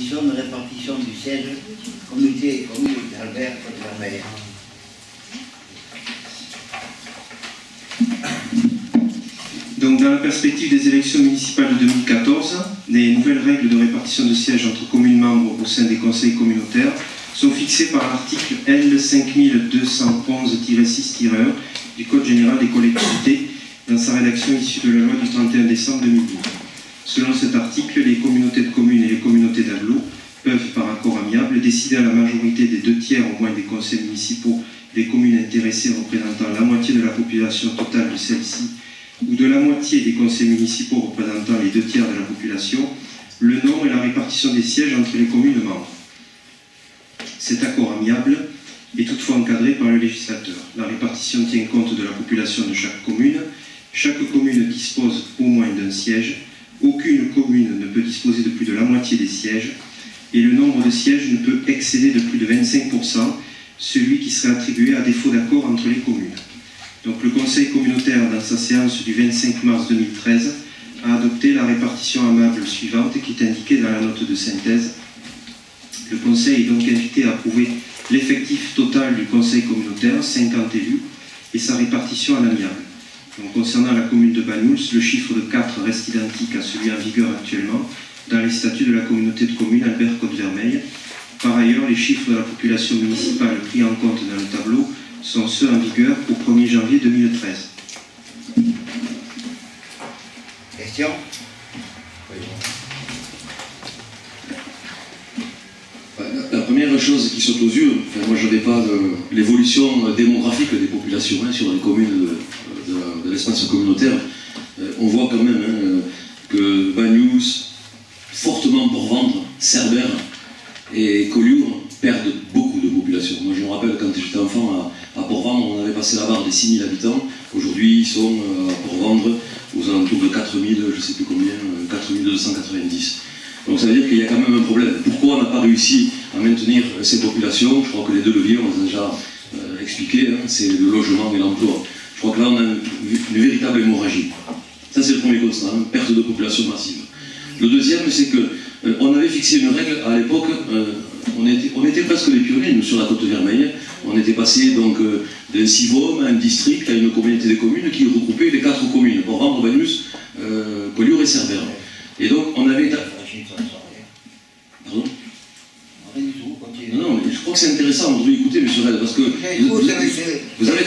conditions de répartition du siège communauté d'Albert Côte-Vermeille. Donc, dans la perspective des élections municipales de 2014, les nouvelles règles de répartition de sièges entre communes membres au sein des conseils communautaires sont fixées par l'article L 5211-6-1 du Code général des collectivités, dans sa rédaction issue de la loi du 31 décembre 2012. Selon cet article, les communautés de communes et les communautés d'agglomération peuvent, par accord amiable, décider à la majorité des 2/3 au moins des conseils municipaux des communes intéressées représentant la moitié de la population totale de celle-ci ou de la moitié des conseils municipaux représentant les 2/3 de la population, le nombre et la répartition des sièges entre les communes membres. Cet accord amiable est toutefois encadré par le législateur. La répartition tient compte de la population de chaque commune. Chaque commune dispose au moins d'un siège. Aucune commune ne peut disposer de plus de la moitié des sièges. Et le nombre de sièges ne peut excéder de plus de 25%, celui qui serait attribué à défaut d'accord entre les communes. Donc le Conseil communautaire, dans sa séance du 25 mars 2013, a adopté la répartition amable suivante qui est indiquée dans la note de synthèse. Le Conseil est donc invité à approuver l'effectif total du Conseil communautaire, 50 élus, et sa répartition à l'amiable. Donc, concernant la commune de Banyuls, le chiffre de 4 reste identique à celui en vigueur actuellement dans les statuts de la communauté de communes Albert Côte-Vermeille. Par ailleurs, les chiffres de la population municipale pris en compte dans le tableau sont ceux en vigueur au 1er janvier 2013. Question? La première chose qui saute aux yeux, enfin, moi je n'avais pas l'évolution démographique des populations sur les communes de l'espace communautaire. On voit quand même que Banyuls, fortement pour vendre, Cerbère et Collioure perdent beaucoup de population. Moi je me rappelle quand j'étais enfant à Port-Vendre, on avait passé la barre des 6000 habitants. Aujourd'hui ils sont à Port-Vendre aux alentours de 4000, je ne sais plus combien, 4290. Donc ça veut dire qu'il y a quand même un problème. Pourquoi on n'a pas réussi à maintenir ces populations? Je crois que les deux leviers, on les a déjà expliqué, c'est le logement et l'emploi. Je crois que là on a une véritable hémorragie. Ça c'est le premier constat, perte de population massive. Le deuxième, c'est qu'on avait fixé une règle à l'époque, on était presque les pionniers, nous, sur la Côte-Vermeille. On était passé donc d'un CIVOM à un district, à une communauté de communes qui regroupait les 4 communes, Port-Vendre, Banyuls, Collioure et Cerbère. Et donc on avait... Pardon? Non, mais je crois que c'est intéressant, vous devez écouter, M. Red, parce que vous avez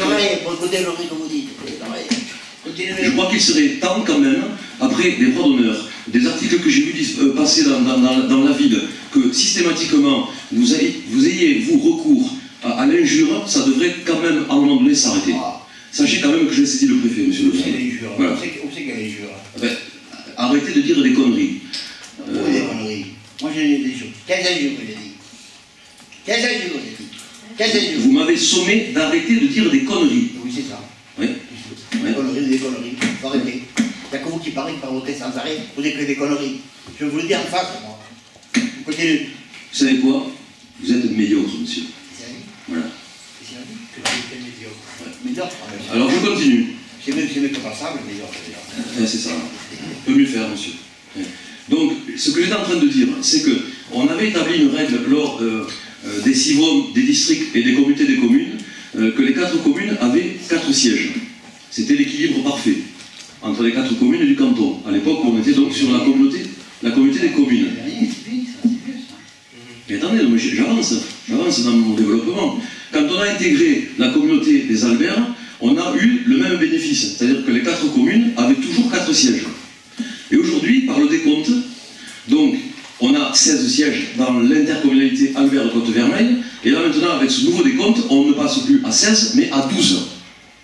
je crois qu'il serait temps quand même, après des droits d'honneur, des articles que j'ai vu passer dans la ville, que systématiquement vous ayez recours à l'injure, ça devrait quand même à un moment donné s'arrêter. Sachez quand même que j'ai saisi le préfet, M. Le Maire. Voilà. On sait qu'il y a l'injure. Arrêtez de dire des conneries. Des conneries. Moi j'ai des choses. Quelles injures j'ai dit? Quelles injures j'ai dit? Quelles injures? Vous m'avez sommé d'arrêter de dire des conneries. Oui, c'est ça. Oui. Des conneries. Faut arrêter. Il n'y a que vous qui parlez sans arrêt. Vous dites que des conneries. Je vous le dis en face, moi. Vous continuez. Vous savez quoi? Vous êtes médiocre, monsieur. Voilà. Médiocre. Alors je continue. C'est mieux que passable, médiocre. C'est ça. On peut mieux faire, monsieur. Donc, ce que j'étais en train de dire, c'est qu'on avait établi une règle lors des CIVOM, des districts et des communautés des communes, que les 4 communes avaient 4 sièges. C'était l'équilibre parfait entre les 4 communes du canton. À l'époque, on était donc sur la communauté des communes. Mais attendez, j'avance dans mon développement. Quand on a intégré la communauté des Alberts, on a eu le même bénéfice, c'est-à-dire que les 4 communes avaient toujours 4 sièges. Et aujourd'hui, par le décompte, donc on a 16 sièges dans l'intercommunalité Albert-Côte-Vermeille, et là maintenant, avec ce nouveau décompte, on ne passe plus à 16, mais à 12.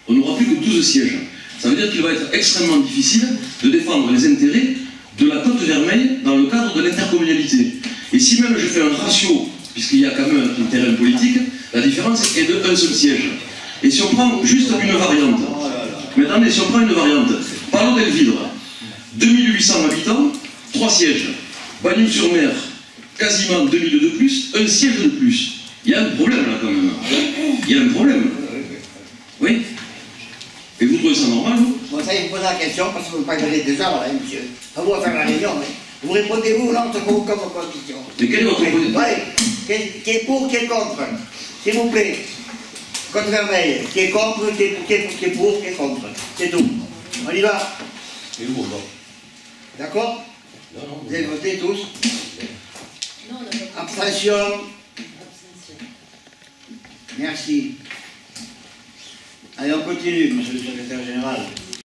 On n'aura plus que 12 sièges. Ça veut dire qu'il va être extrêmement difficile de défendre les intérêts de la Côte-Vermeille dans le cadre de l'intercommunalité. Et si même je fais un ratio, puisqu'il y a quand même un terrain politique, la différence est de un seul siège. Et si on prend juste une variante, mais attendez, si on prend une variante, Palau-Delvidre, 2800 habitants, 3 sièges. Bagnols-sur-Mer, quasiment 2000 de plus, un siège de plus. Il y a un problème là quand même. Il y a un problème. Oui. Et vous trouvez ça normal, vous? Bon, ça, il vous pose la question parce que vous ne parlez pas 2 heures, hein, monsieur. Ça vous va faire la réunion, hein. Vous répondez vous non comme condition. Mais quelle est votre position? Ouais. Qui est pour, qui est contre? S'il vous plaît. Code vermeil. Qui est contre, qui est pour, qui est contre. C'est tout. On y va. D'accord? Vous avez voté tous? Non, on n'a pas voté. Abstention. Abstention. Merci. Allez, on continue, monsieur le secrétaire général.